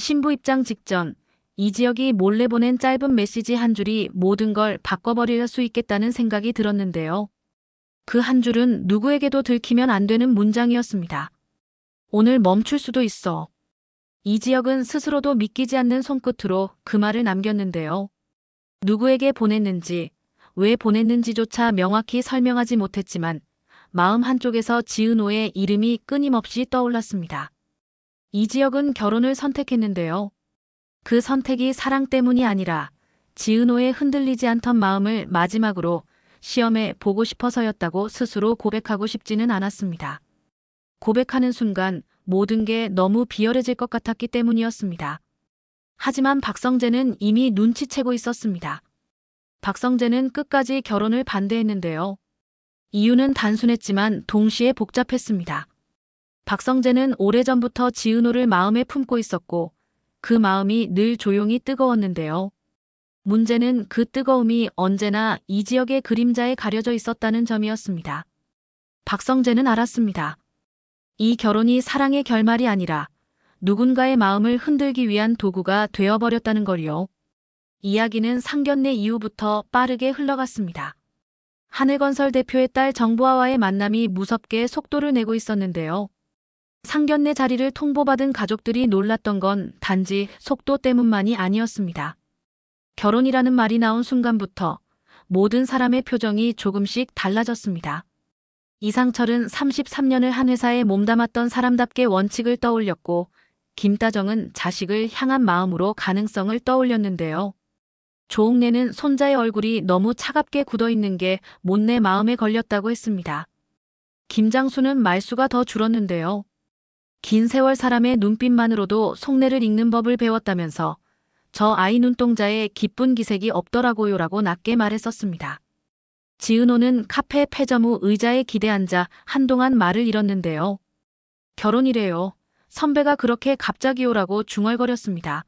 신부 입장 직전 이지혁이 몰래 보낸 짧은 메시지 한 줄이 모든 걸 바꿔버릴 수 있겠다는 생각이 들었는데요. 그 한 줄은 누구에게도 들키면 안 되는 문장이었습니다. 오늘 멈출 수도 있어. 이지혁은 스스로도 믿기지 않는 손끝으로 그 말을 남겼는데요. 누구에게 보냈는지, 왜 보냈는지조차 명확히 설명하지 못했지만 마음 한쪽에서 지은호의 이름이 끊임없이 떠올랐습니다. 이지혁은 결혼을 선택했는데요. 그 선택이 사랑 때문이 아니라 지은호의 흔들리지 않던 마음을 마지막으로 시험해 보고 싶어서였다고 스스로 고백하고 싶지는 않았습니다. 고백하는 순간 모든 게 너무 비열해질 것 같았기 때문이었습니다. 하지만 박성재는 이미 눈치채고 있었습니다. 박성재는 끝까지 결혼을 반대했는데요. 이유는 단순했지만 동시에 복잡했습니다. 박성재는 오래전부터 지은호를 마음에 품고 있었고 그 마음이 늘 조용히 뜨거웠는데요. 문제는 그 뜨거움이 언제나 이지혁의 그림자에 가려져 있었다는 점이었습니다. 박성재는 알았습니다. 이 결혼이 사랑의 결말이 아니라 누군가의 마음을 흔들기 위한 도구가 되어버렸다는 걸요. 이야기는 상견례 이후부터 빠르게 흘러갔습니다. 하늘건설 대표의 딸 정보아와의 만남이 무섭게 속도를 내고 있었는데요. 상견례 자리를 통보받은 가족들이 놀랐던 건 단지 속도 때문만이 아니었습니다. 결혼이라는 말이 나온 순간부터 모든 사람의 표정이 조금씩 달라졌습니다. 이상철은 33년을 한 회사에 몸담았던 사람답게 원칙을 떠올렸고 김다정은 자식을 향한 마음으로 가능성을 떠올렸는데요. 조옥래는 손자의 얼굴이 너무 차갑게 굳어있는 게 못내 마음에 걸렸다고 했습니다. 김장수는 말수가 더 줄었는데요. 긴 세월 사람의 눈빛만으로도 속내를 읽는 법을 배웠다면서 저 아이 눈동자에 기쁜 기색이 없더라고요라고 낮게 말했었습니다. 지은호는 카페 폐점 후 의자에 기대 앉아 한동안 말을 잃었는데요. 결혼이래요. 선배가 그렇게 갑자기요라고 중얼거렸습니다.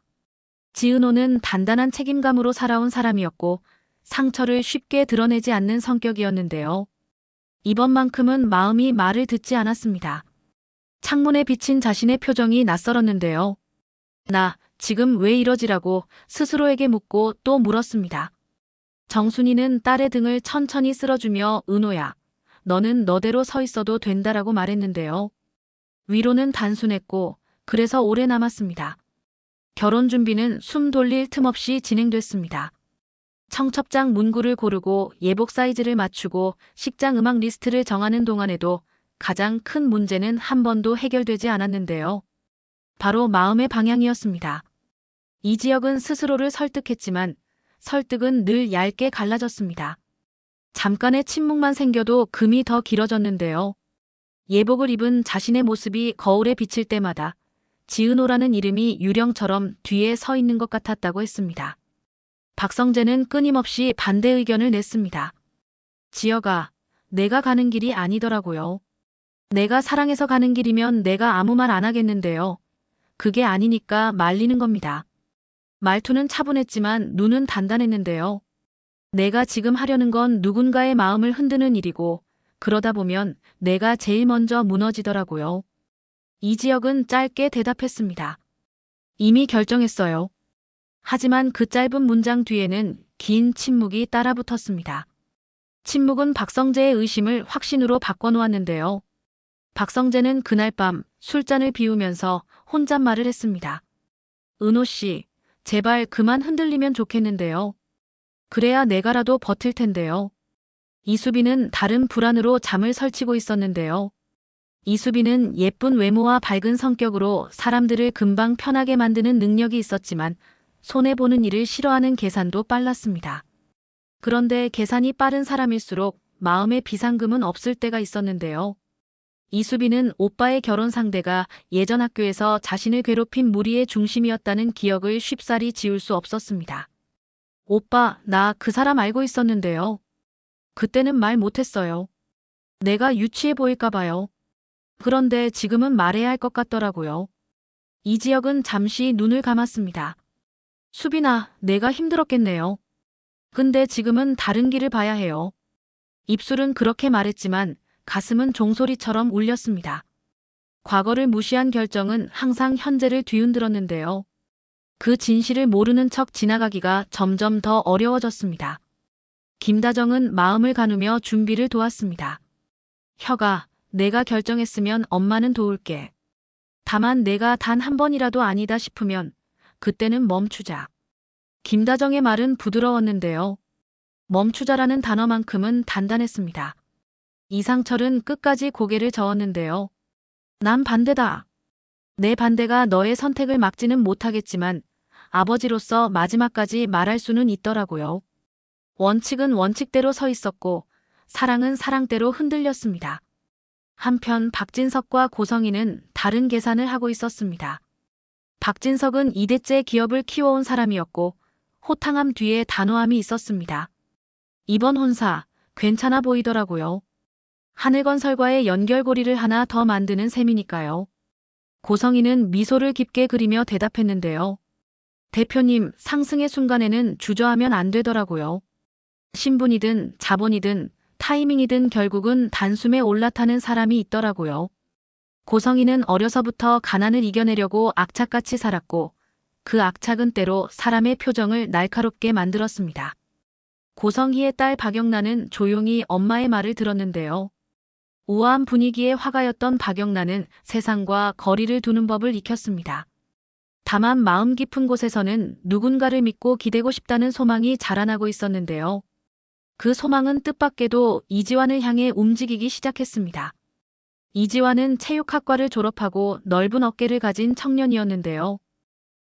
지은호는 단단한 책임감으로 살아온 사람이었고 상처를 쉽게 드러내지 않는 성격이었는데요. 이번만큼은 마음이 말을 듣지 않았습니다. 창문에 비친 자신의 표정이 낯설었는데요. 나 지금 왜 이러지라고 스스로에게 묻고 또 물었습니다. 정순이는 딸의 등을 천천히 쓸어주며 은호야, 너는 너대로 서 있어도 된다라고 말했는데요. 위로는 단순했고 그래서 오래 남았습니다. 결혼 준비는 숨 돌릴 틈 없이 진행됐습니다. 청첩장 문구를 고르고 예복 사이즈를 맞추고 식장 음악 리스트를 정하는 동안에도 가장 큰 문제는 한 번도 해결되지 않았는데요. 바로 마음의 방향이었습니다. 이지혁은 스스로를 설득했지만 설득은 늘 얇게 갈라졌습니다. 잠깐의 침묵만 생겨도 금이 더 길어졌는데요. 예복을 입은 자신의 모습이 거울에 비칠 때마다 지은호라는 이름이 유령처럼 뒤에 서 있는 것 같았다고 했습니다. 박성재는 끊임없이 반대 의견을 냈습니다. 지혁아, 내가 가는 길이 아니더라고요. 내가 사랑해서 가는 길이면 내가 아무 말 안 하겠는데요. 그게 아니니까 말리는 겁니다. 말투는 차분했지만 눈은 단단했는데요. 내가 지금 하려는 건 누군가의 마음을 흔드는 일이고 그러다 보면 내가 제일 먼저 무너지더라고요. 이지혁은 짧게 대답했습니다. 이미 결정했어요. 하지만 그 짧은 문장 뒤에는 긴 침묵이 따라붙었습니다. 침묵은 박성재의 의심을 확신으로 바꿔놓았는데요. 박성재는 그날 밤 술잔을 비우면서 혼잣말을 했습니다. 은호 씨, 제발 그만 흔들리면 좋겠는데요. 그래야 내가라도 버틸 텐데요. 이수빈은 다른 불안으로 잠을 설치고 있었는데요. 이수빈은 예쁜 외모와 밝은 성격으로 사람들을 금방 편하게 만드는 능력이 있었지만 손해보는 일을 싫어하는 계산도 빨랐습니다. 그런데 계산이 빠른 사람일수록 마음의 비상금은 없을 때가 있었는데요. 이수빈은 오빠의 결혼 상대가 예전 학교에서 자신을 괴롭힌 무리의 중심이었다는 기억을 쉽사리 지울 수 없었습니다. 오빠, 나 그 사람 알고 있었는데요. 그때는 말 못했어요. 내가 유치해 보일까 봐요. 그런데 지금은 말해야 할 것 같더라고요. 이지혁은 잠시 눈을 감았습니다. 수빈아, 내가 힘들었겠네요. 근데 지금은 다른 길을 봐야 해요. 입술은 그렇게 말했지만 가슴은 종소리처럼 울렸습니다. 과거를 무시한 결정은 항상 현재를 뒤흔들었는데요. 그 진실을 모르는 척 지나가기가 점점 더 어려워졌습니다. 김다정은 마음을 가누며 준비를 도왔습니다. 혁아, 내가 결정했으면 엄마는 도울게. 다만 내가 단 한 번이라도 아니다 싶으면 그때는 멈추자. 김다정의 말은 부드러웠는데요. 멈추자라는 단어만큼은 단단했습니다. 이상철은 끝까지 고개를 저었는데요. 난 반대다. 내 반대가 너의 선택을 막지는 못하겠지만 아버지로서 마지막까지 말할 수는 있더라고요. 원칙은 원칙대로 서 있었고 사랑은 사랑대로 흔들렸습니다. 한편 박진석과 고성희는 다른 계산을 하고 있었습니다. 박진석은 2대째 기업을 키워온 사람이었고 호탕함 뒤에 단호함이 있었습니다. 이번 혼사 괜찮아 보이더라고요. 하늘건설과의 연결고리를 하나 더 만드는 셈이니까요. 고성희는 미소를 깊게 그리며 대답했는데요. 대표님, 상승의 순간에는 주저하면 안 되더라고요. 신분이든 자본이든 타이밍이든 결국은 단숨에 올라타는 사람이 있더라고요. 고성희는 어려서부터 가난을 이겨내려고 악착같이 살았고 그 악착은 때로 사람의 표정을 날카롭게 만들었습니다. 고성희의 딸 박영란은 조용히 엄마의 말을 들었는데요. 우아한 분위기에 화가였던 박영란은 세상과 거리를 두는 법을 익혔습니다. 다만 마음 깊은 곳에서는 누군가를 믿고 기대고 싶다는 소망이 자라나고 있었는데요. 그 소망은 뜻밖에도 이지환을 향해 움직이기 시작했습니다. 이지환은 체육학과를 졸업하고 넓은 어깨를 가진 청년이었는데요.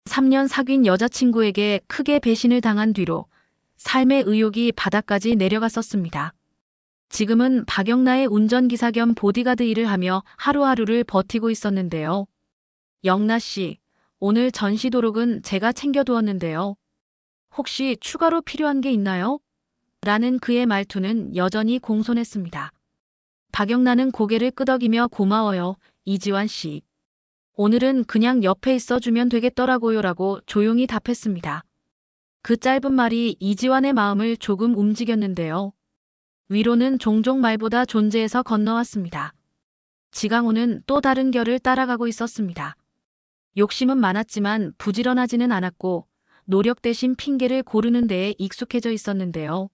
3년 사귄 여자친구에게 크게 배신을 당한 뒤로 삶의 의욕이 바닥까지 내려갔었습니다. 지금은 박영나의 운전기사 겸 보디가드 일을 하며 하루하루를 버티고 있었는데요. 영나 씨, 오늘 전시 도록은 제가 챙겨두었는데요. 혹시 추가로 필요한 게 있나요? 라는 그의 말투는 여전히 공손했습니다. 박영나는 고개를 끄덕이며 고마워요, 이지환 씨. 오늘은 그냥 옆에 있어주면 되겠더라고요 라고 조용히 답했습니다. 그 짧은 말이 이지환의 마음을 조금 움직였는데요. 위로는 종종 말보다 존재에서 건너왔습니다. 지강호는 또 다른 결을 따라가고 있었습니다. 욕심은 많았지만 부지런하지는 않았고 노력 대신 핑계를 고르는 데에 익숙해져 있었는데요.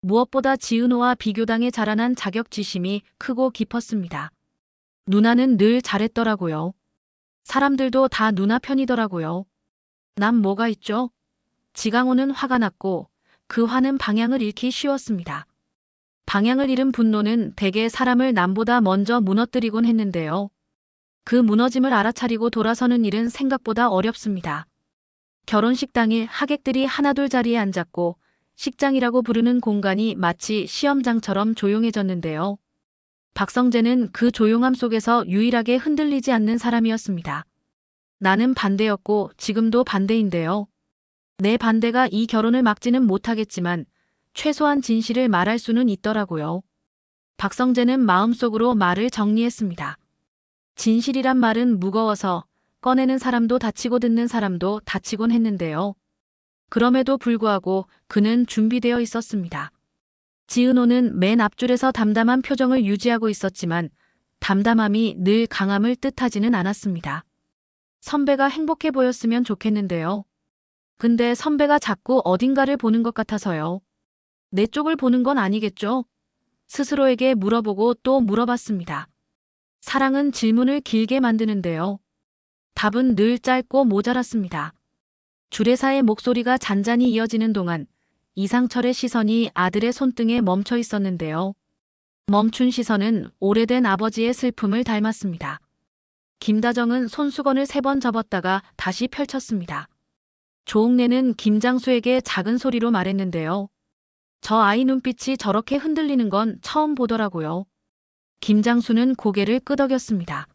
무엇보다 지은호와 비교당해 자라난 자격지심이 크고 깊었습니다. 누나는 늘 잘했더라고요. 사람들도 다 누나 편이더라고요. 난 뭐가 있죠? 지강호는 화가 났고 그 화는 방향을 잃기 쉬웠습니다. 방향을 잃은 분노는 대개 사람을 남보다 먼저 무너뜨리곤 했는데요. 그 무너짐을 알아차리고 돌아서는 일은 생각보다 어렵습니다. 결혼식 당일 하객들이 하나둘 자리에 앉았고 식장이라고 부르는 공간이 마치 시험장처럼 조용해졌는데요. 박성재는 그 조용함 속에서 유일하게 흔들리지 않는 사람이었습니다. 나는 반대였고 지금도 반대인데요. 내 반대가 이 결혼을 막지는 못하겠지만 최소한 진실을 말할 수는 있더라고요. 박성재는 마음속으로 말을 정리했습니다. 진실이란 말은 무거워서 꺼내는 사람도 다치고 듣는 사람도 다치곤 했는데요. 그럼에도 불구하고 그는 준비되어 있었습니다. 지은호는 맨 앞줄에서 담담한 표정을 유지하고 있었지만 담담함이 늘 강함을 뜻하지는 않았습니다. 선배가 행복해 보였으면 좋겠는데요. 근데 선배가 자꾸 어딘가를 보는 것 같아서요. 내 쪽을 보는 건 아니겠죠? 스스로에게 물어보고 또 물어봤습니다. 사랑은 질문을 길게 만드는데요. 답은 늘 짧고 모자랐습니다. 주례사의 목소리가 잔잔히 이어지는 동안 이상철의 시선이 아들의 손등에 멈춰 있었는데요. 멈춘 시선은 오래된 아버지의 슬픔을 닮았습니다. 김다정은 손수건을 3번 접었다가 다시 펼쳤습니다. 조옥래는 김장수에게 작은 소리로 말했는데요. 저 아이 눈빛이 저렇게 흔들리는 건 처음 보더라고요. 김장수는 고개를 끄덕였습니다.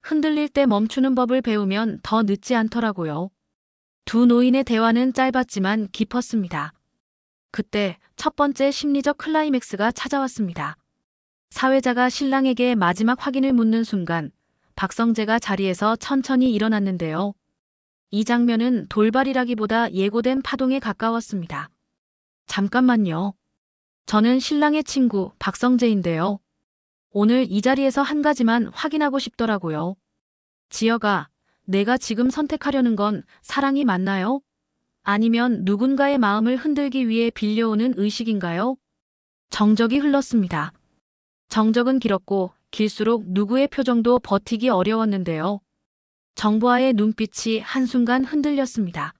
흔들릴 때 멈추는 법을 배우면 더 늦지 않더라고요. 두 노인의 대화는 짧았지만 깊었습니다. 그때 첫 번째 심리적 클라이맥스가 찾아왔습니다. 사회자가 신랑에게 마지막 확인을 묻는 순간 박성재가 자리에서 천천히 일어났는데요. 이 장면은 돌발이라기보다 예고된 파동에 가까웠습니다. 잠깐만요. 저는 신랑의 친구 박성재인데요. 오늘 이 자리에서 한 가지만 확인하고 싶더라고요. 지여가 내가 지금 선택하려는 건 사랑이 맞나요? 아니면 누군가의 마음을 흔들기 위해 빌려오는 의식인가요? 정적이 흘렀습니다. 정적은 길었고 길수록 누구의 표정도 버티기 어려웠는데요. 정보아의 눈빛이 한순간 흔들렸습니다.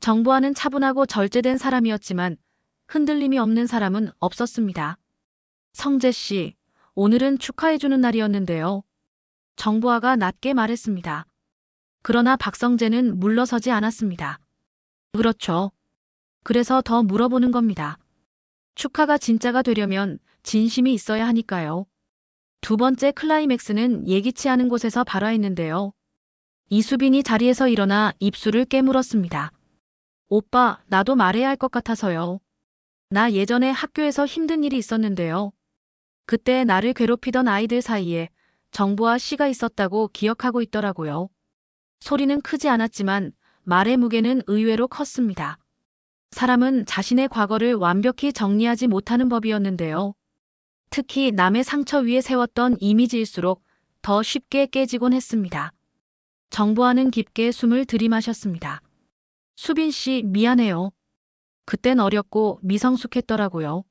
정보아는 차분하고 절제된 사람이었지만 흔들림이 없는 사람은 없었습니다. 성재 씨, 오늘은 축하해주는 날이었는데요. 정보아가 낮게 말했습니다. 그러나 박성재는 물러서지 않았습니다. 그렇죠. 그래서 더 물어보는 겁니다. 축하가 진짜가 되려면 진심이 있어야 하니까요. 두 번째 클라이맥스는 예기치 않은 곳에서 발화했는데요. 이수빈이 자리에서 일어나 입술을 깨물었습니다. 오빠, 나도 말해야 할 것 같아서요. 나 예전에 학교에서 힘든 일이 있었는데요. 그때 나를 괴롭히던 아이들 사이에 정보아 씨가 있었다고 기억하고 있더라고요. 소리는 크지 않았지만 말의 무게는 의외로 컸습니다. 사람은 자신의 과거를 완벽히 정리하지 못하는 법이었는데요. 특히 남의 상처 위에 세웠던 이미지일수록 더 쉽게 깨지곤 했습니다. 정보아는 깊게 숨을 들이마셨습니다. 수빈 씨, 미안해요. 그땐 어렸고 미성숙했더라고요.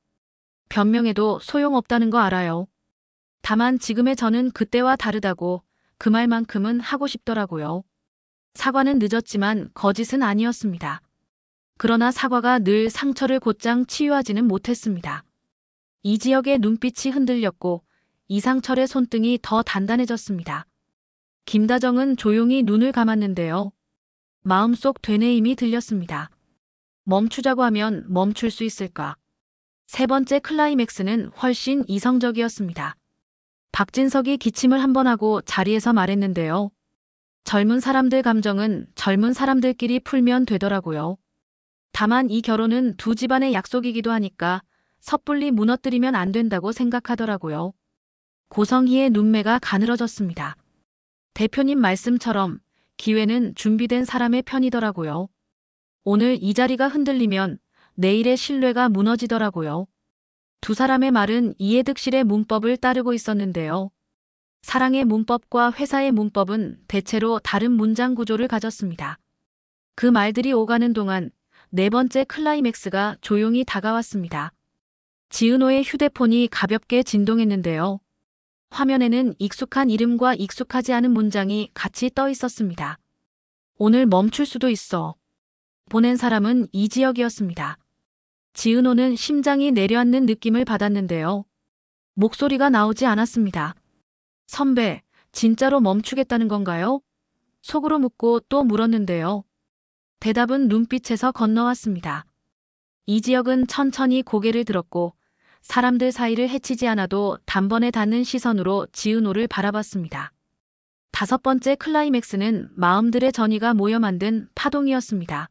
변명해도 소용없다는 거 알아요. 다만 지금의 저는 그때와 다르다고 그 말만큼은 하고 싶더라고요. 사과는 늦었지만 거짓은 아니었습니다. 그러나 사과가 늘 상처를 곧장 치유하지는 못했습니다. 이지혁의 눈빛이 흔들렸고 이상철의 손등이 더 단단해졌습니다. 김다정은 조용히 눈을 감았는데요. 마음속 되뇌임이 들렸습니다. 멈추자고 하면 멈출 수 있을까? 세 번째 클라이맥스는 훨씬 이성적이었습니다. 박진석이 기침을 한 번 하고 자리에서 말했는데요. 젊은 사람들 감정은 젊은 사람들끼리 풀면 되더라고요. 다만 이 결혼은 두 집안의 약속이기도 하니까 섣불리 무너뜨리면 안 된다고 생각하더라고요. 고성희의 눈매가 가늘어졌습니다. 대표님 말씀처럼 기회는 준비된 사람의 편이더라고요. 오늘 이 자리가 흔들리면 내일의 신뢰가 무너지더라고요. 두 사람의 말은 이해득실의 문법을 따르고 있었는데요. 사랑의 문법과 회사의 문법은 대체로 다른 문장 구조를 가졌습니다. 그 말들이 오가는 동안 네 번째 클라이맥스가 조용히 다가왔습니다. 지은호의 휴대폰이 가볍게 진동했는데요. 화면에는 익숙한 이름과 익숙하지 않은 문장이 같이 떠 있었습니다. 오늘 멈출 수도 있어. 보낸 사람은 이지혁이었습니다. 지은호는 심장이 내려앉는 느낌을 받았는데요. 목소리가 나오지 않았습니다. 선배, 진짜로 멈추겠다는 건가요? 속으로 묻고 또 물었는데요. 대답은 눈빛에서 건너왔습니다. 이지혁은 천천히 고개를 들었고 사람들 사이를 헤치지 않아도 단번에 닿는 시선으로 지은호를 바라봤습니다. 다섯 번째 클라이맥스는 마음들의 전이가 모여 만든 파동이었습니다.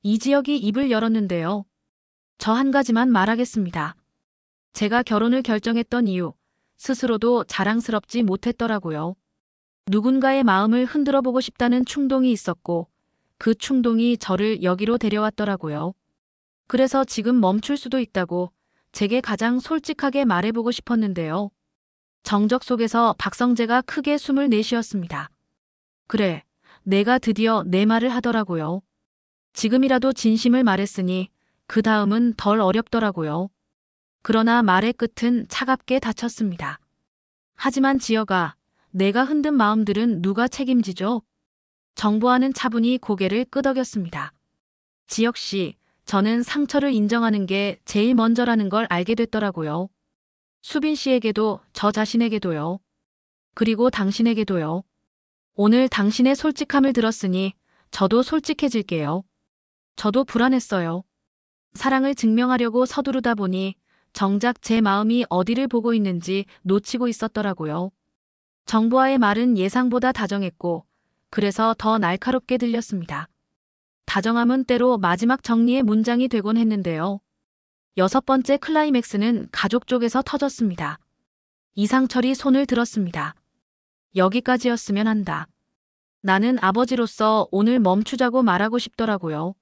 이지혁이 입을 열었는데요. 저 한 가지만 말하겠습니다. 제가 결혼을 결정했던 이유, 스스로도 자랑스럽지 못했더라고요. 누군가의 마음을 흔들어 보고 싶다는 충동이 있었고 그 충동이 저를 여기로 데려왔더라고요. 그래서 지금 멈출 수도 있다고 제게 가장 솔직하게 말해보고 싶었는데요. 정적 속에서 박성재가 크게 숨을 내쉬었습니다. 그래, 내가 드디어 내 말을 하더라고요. 지금이라도 진심을 말했으니 그 다음은 덜 어렵더라고요. 그러나 말의 끝은 차갑게 닫혔습니다. 하지만 지혁아, 내가 흔든 마음들은 누가 책임지죠? 정보아는 차분히 고개를 끄덕였습니다. 지혁 씨, 저는 상처를 인정하는 게 제일 먼저라는 걸 알게 됐더라고요. 수빈 씨에게도 저 자신에게도요. 그리고 당신에게도요. 오늘 당신의 솔직함을 들었으니 저도 솔직해질게요. 저도 불안했어요. 사랑을 증명하려고 서두르다 보니 정작 제 마음이 어디를 보고 있는지 놓치고 있었더라고요. 정보아의 말은 예상보다 다정했고 그래서 더 날카롭게 들렸습니다. 다정함은 때로 마지막 정리의 문장이 되곤 했는데요. 여섯 번째 클라이맥스는 가족 쪽에서 터졌습니다. 이상철이 손을 들었습니다. 여기까지였으면 한다. 나는 아버지로서 오늘 멈추자고 말하고 싶더라고요.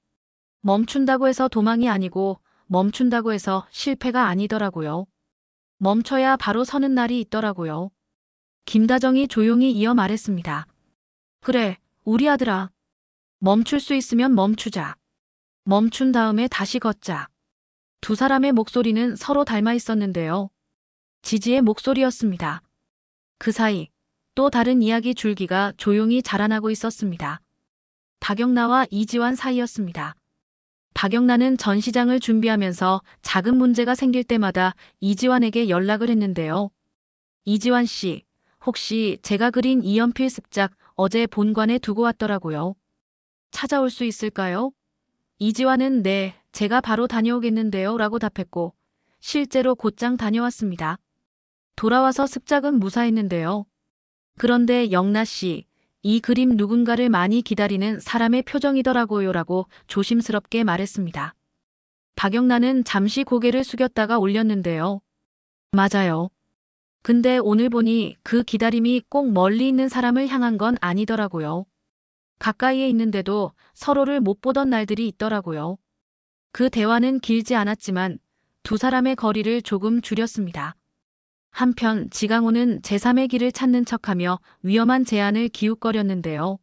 멈춘다고 해서 도망이 아니고 멈춘다고 해서 실패가 아니더라고요. 멈춰야 바로 서는 날이 있더라고요. 김다정이 조용히 이어 말했습니다. 그래, 우리 아들아. 멈출 수 있으면 멈추자. 멈춘 다음에 다시 걷자. 두 사람의 목소리는 서로 닮아 있었는데요. 지지의 목소리였습니다. 그 사이 또 다른 이야기 줄기가 조용히 자라나고 있었습니다. 박영나와 이지환 사이였습니다. 박영나는 전시장을 준비하면서 작은 문제가 생길 때마다 이지환에게 연락을 했는데요. 이지환 씨, 혹시 제가 그린 이연필 습작 어제 본관에 두고 왔더라고요. 찾아올 수 있을까요? 이지환은 네, 제가 바로 다녀오겠는데요 라고 답했고 실제로 곧장 다녀왔습니다. 돌아와서 습작은 무사했는데요. 그런데 영나 씨, 이 그림 누군가를 많이 기다리는 사람의 표정이더라고요 라고 조심스럽게 말했습니다. 박영란은 잠시 고개를 숙였다가 올렸는데요. 맞아요. 근데 오늘 보니 그 기다림이 꼭 멀리 있는 사람을 향한 건 아니더라고요. 가까이에 있는데도 서로를 못 보던 날들이 있더라고요. 그 대화는 길지 않았지만 두 사람의 거리를 조금 줄였습니다. 한편 지강호는 제3의 길을 찾는 척하며 위험한 제안을 기웃거렸는데요.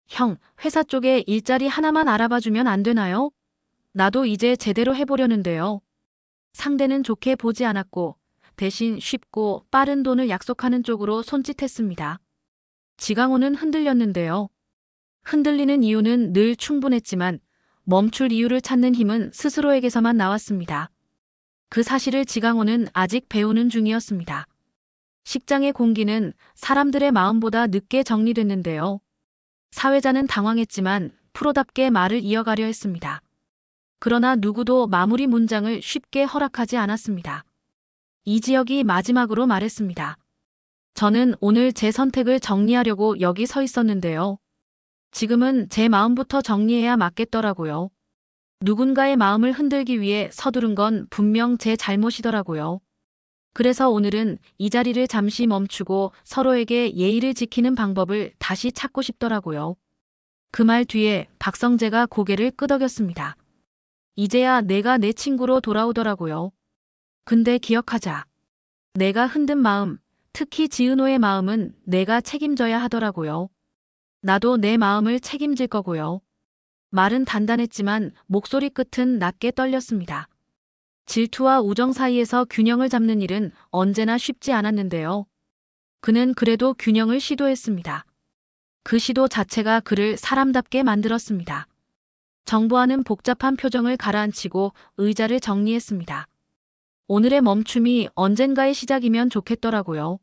형, 회사 쪽에 일자리 하나만 알아봐주면 안 되나요? 나도 이제 제대로 해보려는데요. 상대는 좋게 보지 않았고 대신 쉽고 빠른 돈을 약속하는 쪽으로 손짓했습니다. 지강호는 흔들렸는데요. 흔들리는 이유는 늘 충분했지만 멈출 이유를 찾는 힘은 스스로에게서만 나왔습니다. 그 사실을 지강호는 아직 배우는 중이었습니다. 식장의 공기는 사람들의 마음보다 늦게 정리됐는데요. 사회자는 당황했지만 프로답게 말을 이어가려 했습니다. 그러나 누구도 마무리 문장을 쉽게 허락하지 않았습니다. 이지혁이 마지막으로 말했습니다. 저는 오늘 제 선택을 정리하려고 여기 서 있었는데요. 지금은 제 마음부터 정리해야 맞겠더라고요. 누군가의 마음을 흔들기 위해 서두른 건 분명 제 잘못이더라고요. 그래서 오늘은 이 자리를 잠시 멈추고 서로에게 예의를 지키는 방법을 다시 찾고 싶더라고요. 그 말 뒤에 박성재가 고개를 끄덕였습니다. 이제야 내가 내 친구로 돌아오더라고요. 근데 기억하자. 내가 흔든 마음, 특히 지은호의 마음은 내가 책임져야 하더라고요. 나도 내 마음을 책임질 거고요. 말은 단단했지만 목소리 끝은 낮게 떨렸습니다. 질투와 우정 사이에서 균형을 잡는 일은 언제나 쉽지 않았는데요. 그는 그래도 균형을 시도했습니다. 그 시도 자체가 그를 사람답게 만들었습니다. 정보하는 복잡한 표정을 가라앉히고 의자를 정리했습니다. 오늘의 멈춤이 언젠가의 시작이면 좋겠더라고요.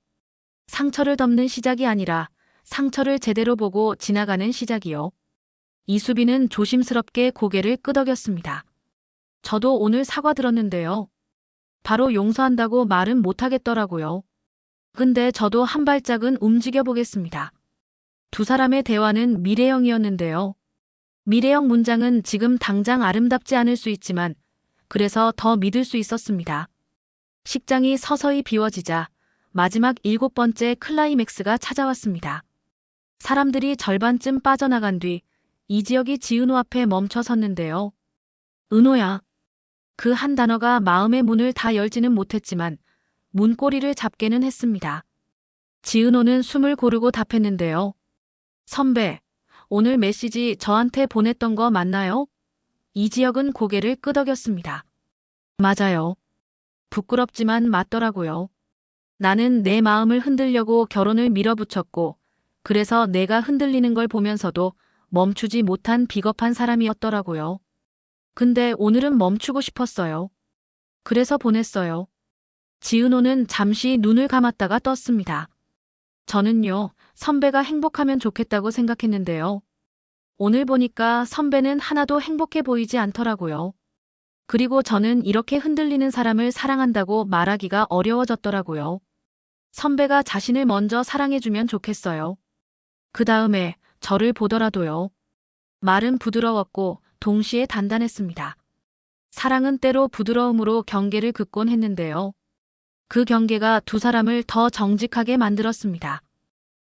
상처를 덮는 시작이 아니라 상처를 제대로 보고 지나가는 시작이요. 이수빈은 조심스럽게 고개를 끄덕였습니다. 저도 오늘 사과드렸는데요. 바로 용서한다고 말은 못하겠더라고요. 근데 저도 한 발짝은 움직여 보겠습니다. 두 사람의 대화는 미래형이었는데요. 미래형 문장은 지금 당장 아름답지 않을 수 있지만 그래서 더 믿을 수 있었습니다. 식장이 서서히 비워지자 마지막 7번째 클라이맥스가 찾아왔습니다. 사람들이 절반쯤 빠져나간 뒤 이지혁이 지은호 앞에 멈춰 섰는데요. 은호야. 그 한 단어가 마음의 문을 다 열지는 못했지만 문고리를 잡게는 했습니다. 지은호는 숨을 고르고 답했는데요. 선배, 오늘 메시지 저한테 보냈던 거 맞나요? 이지혁은 고개를 끄덕였습니다. 맞아요. 부끄럽지만 맞더라고요. 나는 내 마음을 흔들려고 결혼을 밀어붙였고 그래서 내가 흔들리는 걸 보면서도 멈추지 못한 비겁한 사람이었더라고요. 근데 오늘은 멈추고 싶었어요. 그래서 보냈어요. 지은호는 잠시 눈을 감았다가 떴습니다. 저는요, 선배가 행복하면 좋겠다고 생각했는데요. 오늘 보니까 선배는 하나도 행복해 보이지 않더라고요. 그리고 저는 이렇게 흔들리는 사람을 사랑한다고 말하기가 어려워졌더라고요. 선배가 자신을 먼저 사랑해주면 좋겠어요. 그 다음에 저를 보더라도요. 말은 부드러웠고 동시에 단단했습니다. 사랑은 때로 부드러움으로 경계를 긋곤 했는데요. 그 경계가 두 사람을 더 정직하게 만들었습니다.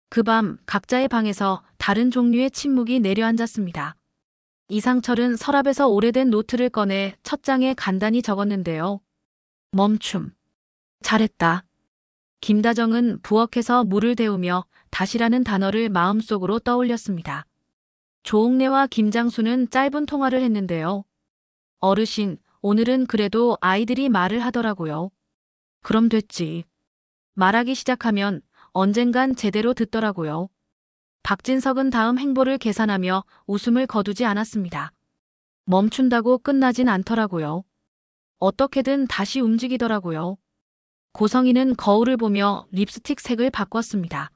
그 밤 각자의 방에서 다른 종류의 침묵이 내려앉았습니다. 이상철은 서랍에서 오래된 노트를 꺼내 첫 장에 간단히 적었는데요. 멈춤. 잘했다. 김다정은 부엌에서 물을 데우며 다시라는 단어를 마음속으로 떠올렸습니다. 조옥래와 김장수는 짧은 통화를 했는데요. 어르신, 오늘은 그래도 아이들이 말을 하더라고요. 그럼 됐지. 말하기 시작하면 언젠간 제대로 듣더라고요. 박진석은 다음 행보를 계산하며 웃음을 거두지 않았습니다. 멈춘다고 끝나진 않더라고요. 어떻게든 다시 움직이더라고요. 고성이는 거울을 보며 립스틱 색을 바꿨습니다.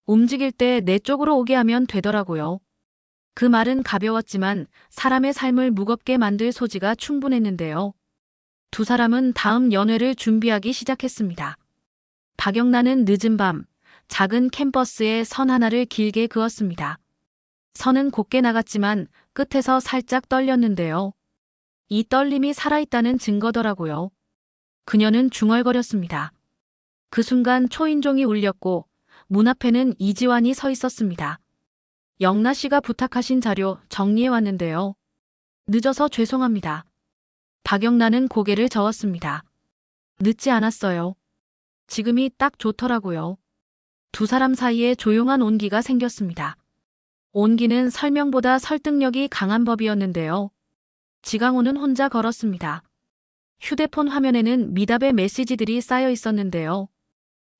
움직일 때 내 쪽으로 오게 하면 되더라고요. 그 말은 가벼웠지만 사람의 삶을 무겁게 만들 소지가 충분했는데요. 두 사람은 다음 연회를 준비하기 시작했습니다. 박영란은 늦은 밤 작은 캠퍼스에 선 하나를 길게 그었습니다. 선은 곱게 나갔지만 끝에서 살짝 떨렸는데요. 이 떨림이 살아있다는 증거더라고요. 그녀는 중얼거렸습니다. 그 순간 초인종이 울렸고 문 앞에는 이지환이 서 있었습니다. 영나 씨가 부탁하신 자료 정리해 왔는데요. 늦어서 죄송합니다. 박영란은 고개를 저었습니다. 늦지 않았어요. 지금이 딱 좋더라고요. 두 사람 사이에 조용한 온기가 생겼습니다. 온기는 설명보다 설득력이 강한 법이었는데요. 지강호는 혼자 걸었습니다. 휴대폰 화면에는 미답의 메시지들이 쌓여 있었는데요.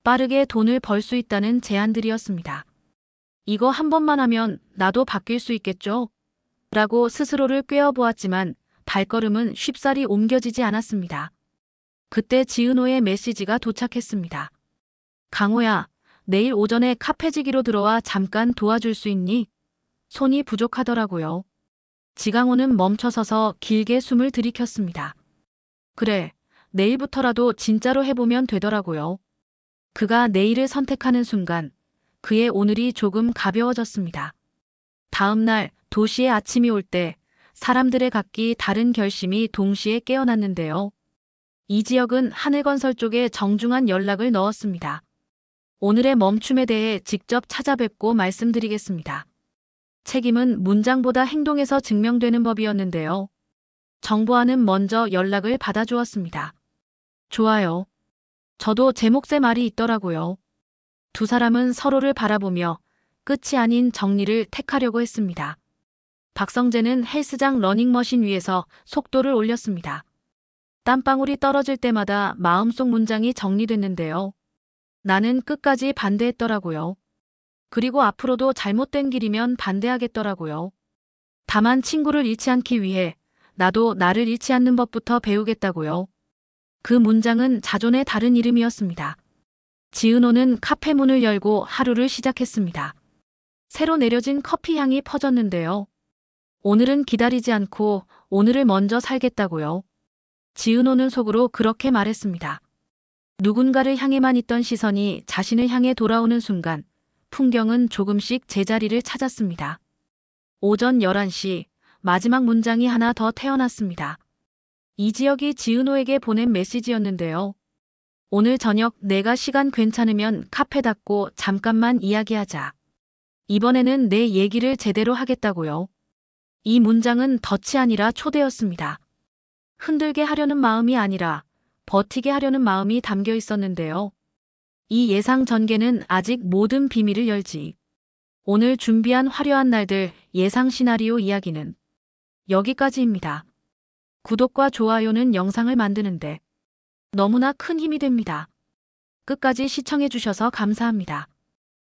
빠르게 돈을 벌 수 있다는 제안들이었습니다. 이거 한 번만 하면 나도 바뀔 수 있겠죠? 라고 스스로를 꿰어보았지만 발걸음은 쉽사리 옮겨지지 않았습니다. 그때 지은호의 메시지가 도착했습니다. 강호야, 내일 오전에 카페지기로 들어와 잠깐 도와줄 수 있니? 손이 부족하더라고요. 지강호는 멈춰서서 길게 숨을 들이켰습니다. 그래, 내일부터라도 진짜로 해보면 되더라고요. 그가 내일을 선택하는 순간 그의 오늘이 조금 가벼워졌습니다. 다음 날 도시의 아침이 올 때 사람들의 각기 다른 결심이 동시에 깨어났는데요. 이지혁은 하늘건설 쪽에 정중한 연락을 넣었습니다. 오늘의 멈춤에 대해 직접 찾아뵙고 말씀드리겠습니다. 책임은 문장보다 행동에서 증명되는 법이었는데요. 정보아는 먼저 연락을 받아주었습니다. 좋아요. 저도 제 몫의 말이 있더라고요. 두 사람은 서로를 바라보며 끝이 아닌 정리를 택하려고 했습니다. 박성재는 헬스장 러닝머신 위에서 속도를 올렸습니다. 땀방울이 떨어질 때마다 마음속 문장이 정리됐는데요. 나는 끝까지 반대했더라고요. 그리고 앞으로도 잘못된 길이면 반대하겠더라고요. 다만 친구를 잃지 않기 위해 나도 나를 잃지 않는 법부터 배우겠다고요. 그 문장은 자존의 다른 이름이었습니다. 지은호는 카페 문을 열고 하루를 시작했습니다. 새로 내려진 커피 향이 퍼졌는데요. 오늘은 기다리지 않고 오늘을 먼저 살겠다고요. 지은호는 속으로 그렇게 말했습니다. 누군가를 향해만 있던 시선이 자신을 향해 돌아오는 순간 풍경은 조금씩 제자리를 찾았습니다. 오전 11시 마지막 문장이 하나 더 태어났습니다. 이지혁이 지은호에게 보낸 메시지였는데요. 오늘 저녁 내가 시간 괜찮으면 카페 닫고 잠깐만 이야기하자. 이번에는 내 얘기를 제대로 하겠다고요. 이 문장은 덫이 아니라 초대였습니다. 흔들게 하려는 마음이 아니라 버티게 하려는 마음이 담겨 있었는데요. 이 예상 전개는 아직 모든 비밀을 열지. 오늘 준비한 화려한 날들 예상 시나리오 이야기는 여기까지입니다. 구독과 좋아요는 영상을 만드는데 너무나 큰 힘이 됩니다. 끝까지 시청해 주셔서 감사합니다.